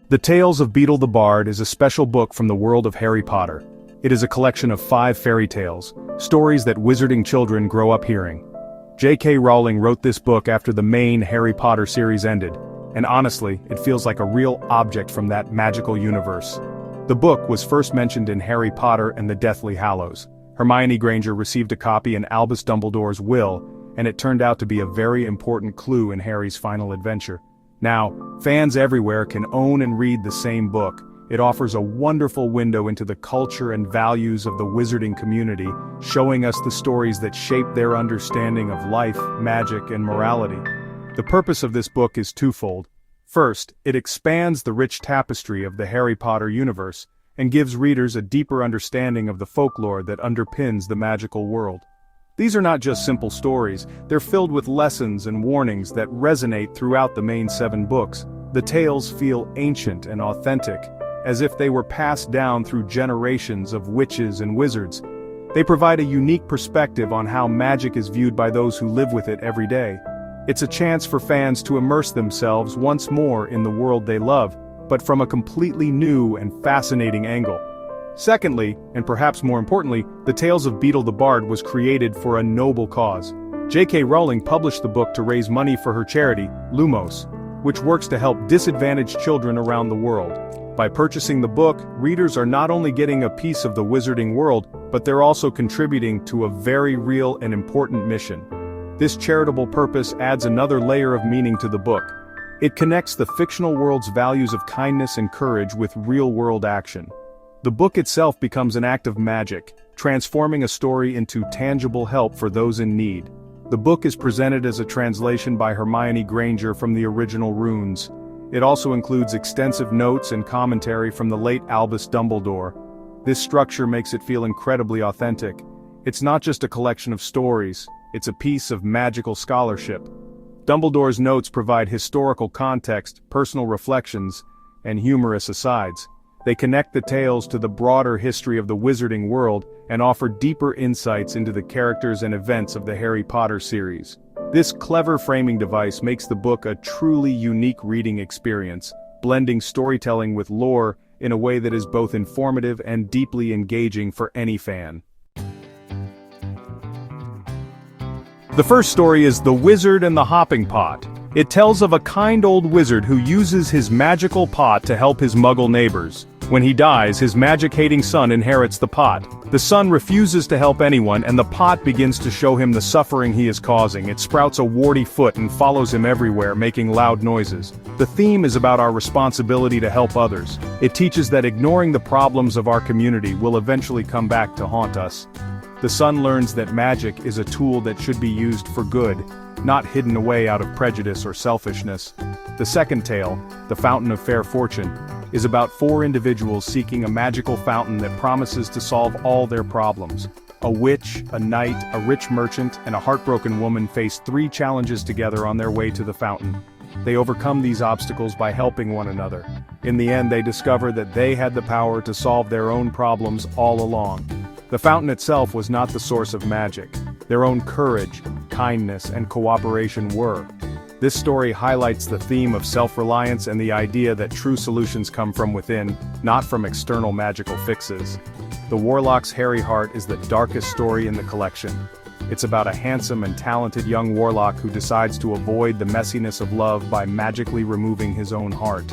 The Tales of Beedle the Bard is a special book from the world of Harry Potter. It is a collection of 5 fairy tales, stories that wizarding children grow up hearing. J.K. Rowling wrote this book after the main Harry Potter series ended, and honestly, it feels like a real object from that magical universe. The book was first mentioned in Harry Potter and the Deathly Hallows. Hermione Granger received a copy in Albus Dumbledore's will, and it turned out to be a very important clue in Harry's final adventure. Now, fans everywhere can own and read the same book. It offers a wonderful window into the culture and values of the wizarding community, showing us the stories that shape their understanding of life, magic, and morality. The purpose of this book is twofold. First, it expands the rich tapestry of the Harry Potter universe, and gives readers a deeper understanding of the folklore that underpins the magical world. These are not just simple stories, they're filled with lessons and warnings that resonate throughout the main 7 books. The tales feel ancient and authentic, as if they were passed down through generations of witches and wizards. They provide a unique perspective on how magic is viewed by those who live with it every day. It's a chance for fans to immerse themselves once more in the world they love, but from a completely new and fascinating angle. Secondly, and perhaps more importantly, The Tales of Beedle the Bard was created for a noble cause. J.K. Rowling published the book to raise money for her charity, Lumos, which works to help disadvantaged children around the world. By purchasing the book, readers are not only getting a piece of the wizarding world, but they're also contributing to a very real and important mission. This charitable purpose adds another layer of meaning to the book. It connects the fictional world's values of kindness and courage with real-world action. The book itself becomes an act of magic, transforming a story into tangible help for those in need. The book is presented as a translation by Hermione Granger from the original runes. It also includes extensive notes and commentary from the late Albus Dumbledore. This structure makes it feel incredibly authentic. It's not just a collection of stories, it's a piece of magical scholarship. Dumbledore's notes provide historical context, personal reflections, and humorous asides. They connect the tales to the broader history of the wizarding world and offer deeper insights into the characters and events of the Harry Potter series. This clever framing device makes the book a truly unique reading experience, blending storytelling with lore in a way that is both informative and deeply engaging for any fan. The first story is The Wizard and the Hopping Pot. It tells of a kind old wizard who uses his magical pot to help his muggle neighbors. When he dies, his magic-hating son inherits the pot. The son refuses to help anyone, and the pot begins to show him the suffering he is causing. It sprouts a warty foot and follows him everywhere, making loud noises. The theme is about our responsibility to help others. It teaches that ignoring the problems of our community will eventually come back to haunt us. The son learns that magic is a tool that should be used for good, not hidden away out of prejudice or selfishness. The second tale, The Fountain of Fair Fortune, is about 4 individuals seeking a magical fountain that promises to solve all their problems. A witch, a knight, a rich merchant, and a heartbroken woman face 3 challenges together on their way to the fountain. They overcome these obstacles by helping one another. In the end, they discover that they had the power to solve their own problems all along. The fountain itself was not the source of magic. Their own courage, kindness, and cooperation were. This story highlights the theme of self-reliance and the idea that true solutions come from within, not from external magical fixes. The Warlock's Hairy Heart is the darkest story in the collection. It's about a handsome and talented young warlock who decides to avoid the messiness of love by magically removing his own heart.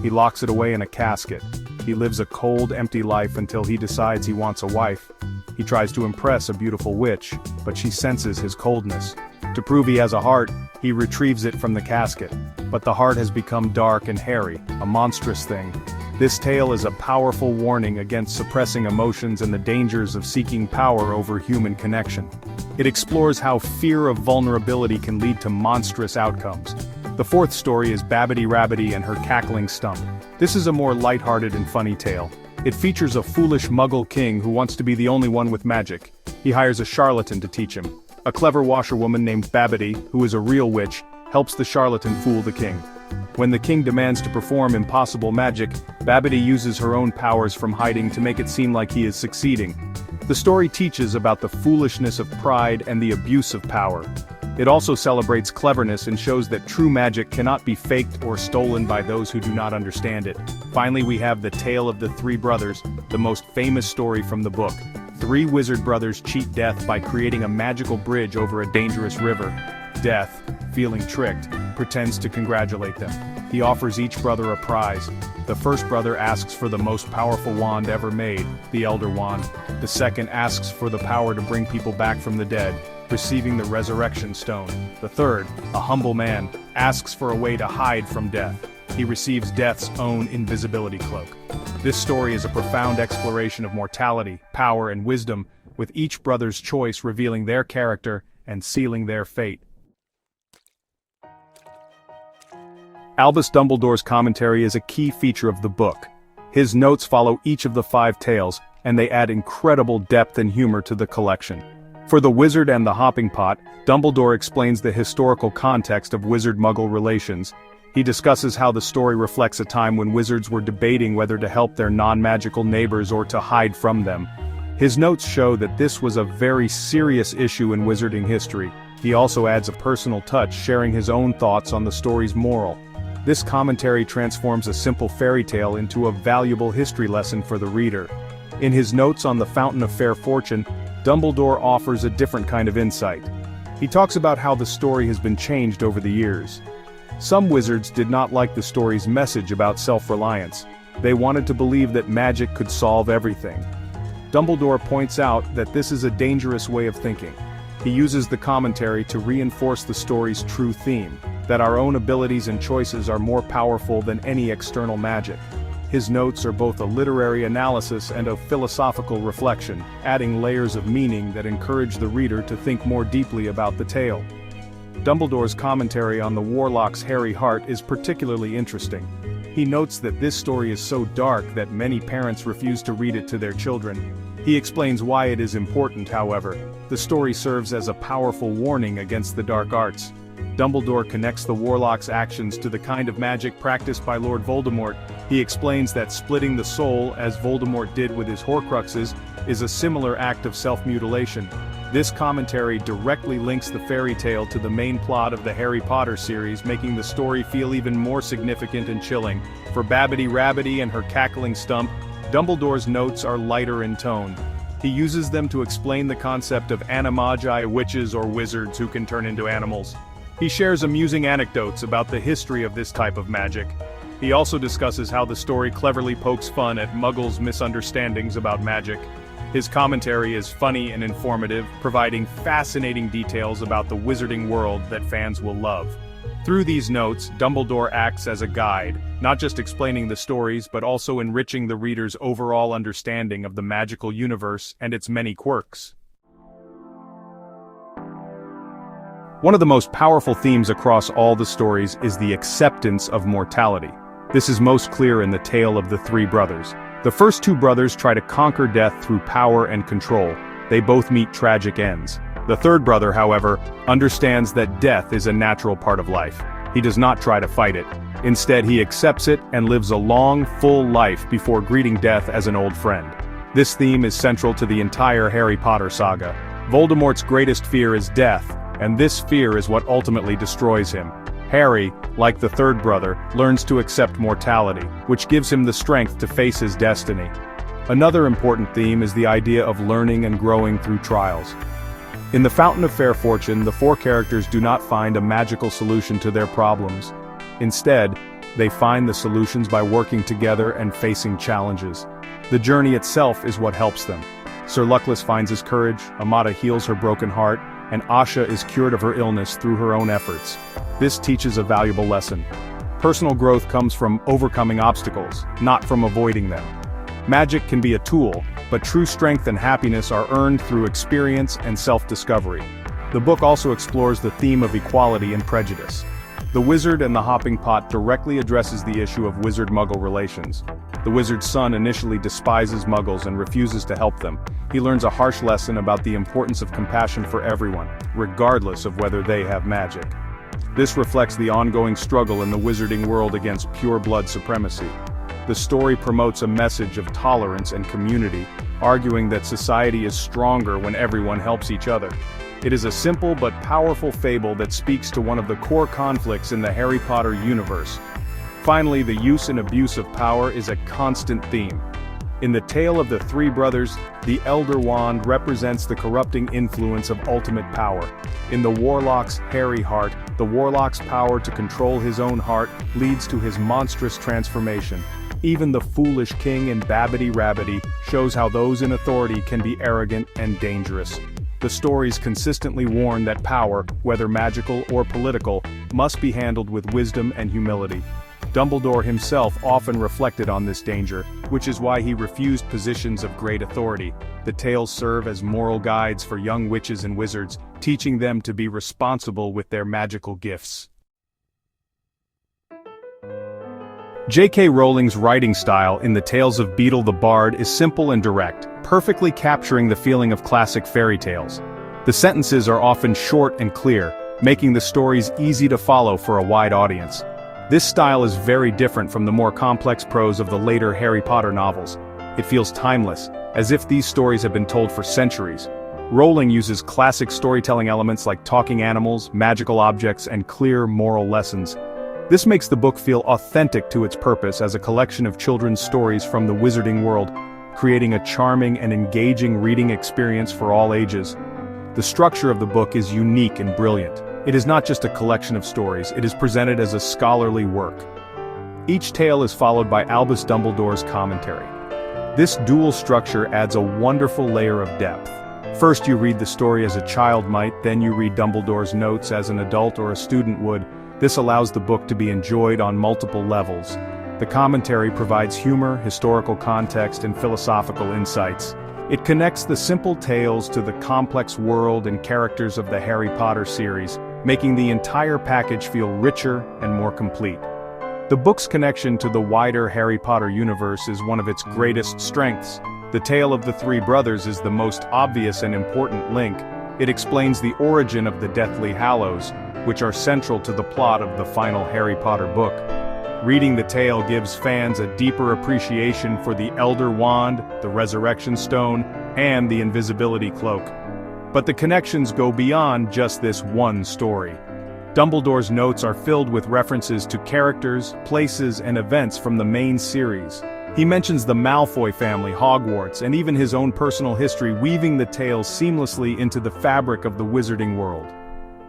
He locks it away in a casket. He lives a cold, empty life until he decides he wants a wife. He tries to impress a beautiful witch, but she senses his coldness. To prove he has a heart, he retrieves it from the casket. But the heart has become dark and hairy, a monstrous thing. This tale is a powerful warning against suppressing emotions and the dangers of seeking power over human connection. It explores how fear of vulnerability can lead to monstrous outcomes. The fourth story is Babbity Rabbity and Her Cackling Stump. This is a more lighthearted and funny tale. It features a foolish muggle king who wants to be the only one with magic. He hires a charlatan to teach him. A clever washerwoman named Babbity, who is a real witch, helps the charlatan fool the king. When the king demands to perform impossible magic, Babbity uses her own powers from hiding to make it seem like he is succeeding. The story teaches about the foolishness of pride and the abuse of power. It also celebrates cleverness and shows that true magic cannot be faked or stolen by those who do not understand it. Finally, we have the tale of the three brothers, the most famous story from the book. Three wizard brothers cheat Death by creating a magical bridge over a dangerous river. Death, feeling tricked, pretends to congratulate them. He offers each brother a prize. The first brother asks for the most powerful wand ever made, the Elder Wand. The second asks for the power to bring people back from the dead, receiving the Resurrection Stone. The third, a humble man, asks for a way to hide from Death. He receives Death's own invisibility cloak. This story is a profound exploration of mortality, power, and wisdom, with each brother's choice revealing their character and sealing their fate. Albus Dumbledore's commentary is a key feature of the book. His notes follow each of the 5 tales, and they add incredible depth and humor to the collection. For The Wizard and the Hopping Pot, Dumbledore explains the historical context of wizard-muggle relations. He discusses how the story reflects a time when wizards were debating whether to help their non-magical neighbors or to hide from them. His notes show that this was a very serious issue in wizarding history. He also adds a personal touch, sharing his own thoughts on the story's moral. This commentary transforms a simple fairy tale into a valuable history lesson for the reader. In his notes on the Fountain of Fair Fortune, Dumbledore offers a different kind of insight. He talks about how the story has been changed over the years. Some wizards did not like the story's message about self-reliance. They wanted to believe that magic could solve everything. Dumbledore points out that this is a dangerous way of thinking. He uses the commentary to reinforce the story's true theme, that our own abilities and choices are more powerful than any external magic. His notes are both a literary analysis and a philosophical reflection, adding layers of meaning that encourage the reader to think more deeply about the tale. Dumbledore's commentary on the warlock's hairy heart is particularly interesting. He notes that this story is so dark that many parents refuse to read it to their children. He explains why it is important, however. The story serves as a powerful warning against the dark arts. Dumbledore connects the warlock's actions to the kind of magic practiced by Lord Voldemort. He explains that splitting the soul, as Voldemort did with his Horcruxes, is a similar act of self-mutilation. This commentary directly links the fairy tale to the main plot of the Harry Potter series, making the story feel even more significant and chilling. For Babbity-Rabbity and her cackling stump, Dumbledore's notes are lighter in tone. He uses them to explain the concept of animagi, witches or wizards who can turn into animals. He shares amusing anecdotes about the history of this type of magic. He also discusses how the story cleverly pokes fun at Muggles' misunderstandings about magic. His commentary is funny and informative, providing fascinating details about the wizarding world that fans will love. Through these notes, Dumbledore acts as a guide, not just explaining the stories but also enriching the reader's overall understanding of the magical universe and its many quirks. One of the most powerful themes across all the stories is the acceptance of mortality. This is most clear in the tale of the three brothers. The first 2 brothers try to conquer death through power and control. They both meet tragic ends. The third brother, however, understands that death is a natural part of life. He does not try to fight it. Instead, he accepts it and lives a long, full life before greeting death as an old friend. This theme is central to the entire Harry Potter saga. Voldemort's greatest fear is death, and this fear is what ultimately destroys him. Harry, like the third brother, learns to accept mortality, which gives him the strength to face his destiny. Another important theme is the idea of learning and growing through trials. In the Fountain of Fair Fortune, the 4 characters do not find a magical solution to their problems. Instead, they find the solutions by working together and facing challenges. The journey itself is what helps them. Sir Luckless finds his courage, Amata heals her broken heart, and Asha is cured of her illness through her own efforts. This teaches a valuable lesson. Personal growth comes from overcoming obstacles, not from avoiding them. Magic can be a tool, but true strength and happiness are earned through experience and self-discovery. The book also explores the theme of equality and prejudice. The Wizard and the Hopping Pot directly addresses the issue of wizard-muggle relations. The wizard's son initially despises muggles and refuses to help them. He learns a harsh lesson about the importance of compassion for everyone, regardless of whether they have magic. This reflects the ongoing struggle in the wizarding world against pure-blood supremacy. The story promotes a message of tolerance and community, arguing that society is stronger when everyone helps each other. It is a simple but powerful fable that speaks to one of the core conflicts in the Harry Potter universe. Finally, the use and abuse of power is a constant theme. In the tale of the three brothers, the Elder Wand represents the corrupting influence of ultimate power. In the Warlock's hairy heart, the Warlock's power to control his own heart leads to his monstrous transformation. Even the foolish king in Babbity Rabbity shows how those in authority can be arrogant and dangerous. The stories consistently warn that power, whether magical or political, must be handled with wisdom and humility. Dumbledore himself often reflected on this danger, which is why he refused positions of great authority. The tales serve as moral guides for young witches and wizards, teaching them to be responsible with their magical gifts. J.K. Rowling's writing style in the Tales of Beedle the Bard is simple and direct, perfectly capturing the feeling of classic fairy tales. The sentences are often short and clear, making the stories easy to follow for a wide audience. This style is very different from the more complex prose of the later Harry Potter novels. It feels timeless, as if these stories have been told for centuries. Rowling uses classic storytelling elements like talking animals, magical objects, and clear moral lessons. This makes the book feel authentic to its purpose as a collection of children's stories from the wizarding world, creating a charming and engaging reading experience for all ages. The structure of the book is unique and brilliant. It is not just a collection of stories, it is presented as a scholarly work. Each tale is followed by Albus Dumbledore's commentary. This dual structure adds a wonderful layer of depth. First you read the story as a child might, then you read Dumbledore's notes as an adult or a student would. This allows the book to be enjoyed on multiple levels. The commentary provides humor, historical context, and philosophical insights. It connects the simple tales to the complex world and characters of the Harry Potter series, making the entire package feel richer and more complete. The book's connection to the wider Harry Potter universe is one of its greatest strengths. The tale of the three brothers is the most obvious and important link. It explains the origin of the Deathly Hallows, which are central to the plot of the final Harry Potter book. Reading the tale gives fans a deeper appreciation for the Elder Wand, the Resurrection Stone, and the Invisibility Cloak. But the connections go beyond just this one story. Dumbledore's notes are filled with references to characters, places, and events from the main series. He mentions the Malfoy family, Hogwarts, and even his own personal history, weaving the tales seamlessly into the fabric of the wizarding world.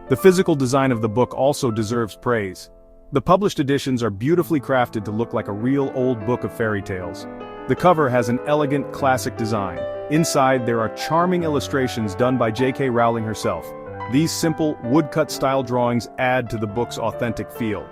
The physical design of the book also deserves praise. The published editions are beautifully crafted to look like a real old book of fairy tales. The cover has an elegant, classic design. Inside, there are charming illustrations done by J.K. Rowling herself. These simple, woodcut style drawings add to the book's authentic feel.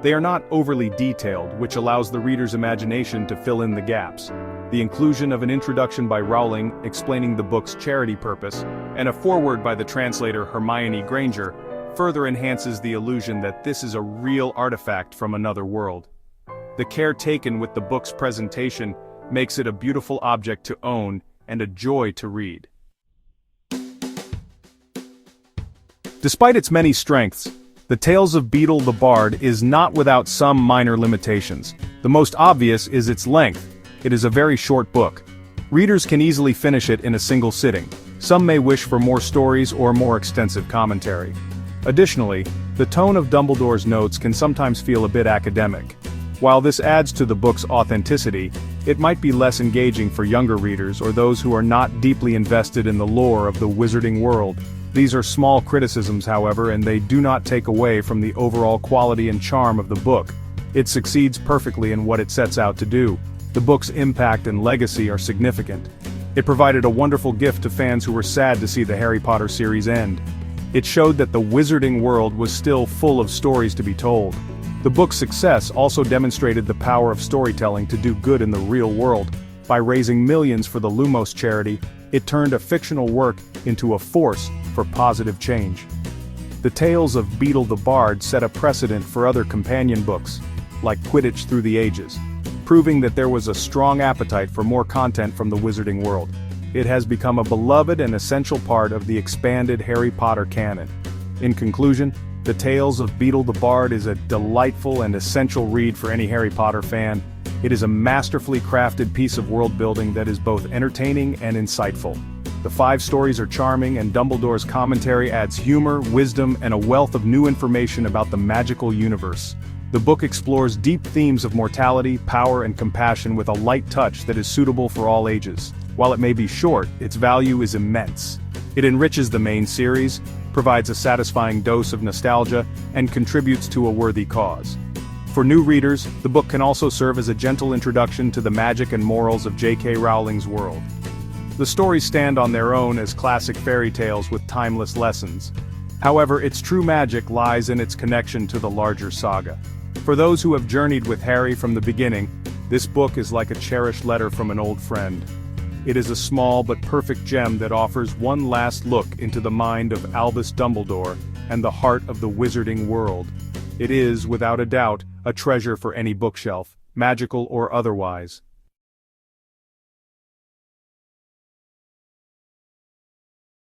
They are not overly detailed, which allows the reader's imagination to fill in the gaps. The inclusion of an introduction by Rowling explaining the book's charity purpose, and a foreword by the translator Hermione Granger, further enhances the illusion that this is a real artifact from another world. The care taken with the book's presentation makes it a beautiful object to own and a joy to read. Despite its many strengths, the Tales of Beedle the Bard is not without some minor limitations. The most obvious is its length. It is a very short book. Readers can easily finish it in a single sitting. Some may wish for more stories or more extensive commentary. Additionally, the tone of Dumbledore's notes can sometimes feel a bit academic. While this adds to the book's authenticity, it might be less engaging for younger readers or those who are not deeply invested in the lore of the wizarding world. These are small criticisms, however, and they do not take away from the overall quality and charm of the book. It succeeds perfectly in what it sets out to do. The book's impact and legacy are significant. It provided a wonderful gift to fans who were sad to see the Harry Potter series end. It showed that the wizarding world was still full of stories to be told. The book's success also demonstrated the power of storytelling to do good in the real world. By raising millions for the Lumos charity, it turned a fictional work into a force for positive change. The Tales of Beedle the Bard set a precedent for other companion books, like Quidditch Through the Ages, proving that there was a strong appetite for more content from the wizarding world. It has become a beloved and essential part of the expanded Harry Potter canon. In conclusion, The Tales of Beedle the Bard is a delightful and essential read for any Harry Potter fan. It is a masterfully crafted piece of world building that is both entertaining and insightful. The 5 stories are charming, and Dumbledore's commentary adds humor, wisdom, and a wealth of new information about the magical universe. The book explores deep themes of mortality, power, and compassion with a light touch that is suitable for all ages. While it may be short, its value is immense. It enriches the main series, provides a satisfying dose of nostalgia, and contributes to a worthy cause. For new readers, the book can also serve as a gentle introduction to the magic and morals of J.K. Rowling's world. The stories stand on their own as classic fairy tales with timeless lessons. However, its true magic lies in its connection to the larger saga. For those who have journeyed with Harry from the beginning, this book is like a cherished letter from an old friend. It is a small but perfect gem that offers one last look into the mind of Albus Dumbledore and the heart of the wizarding world. It is, without a doubt, a treasure for any bookshelf, magical or otherwise.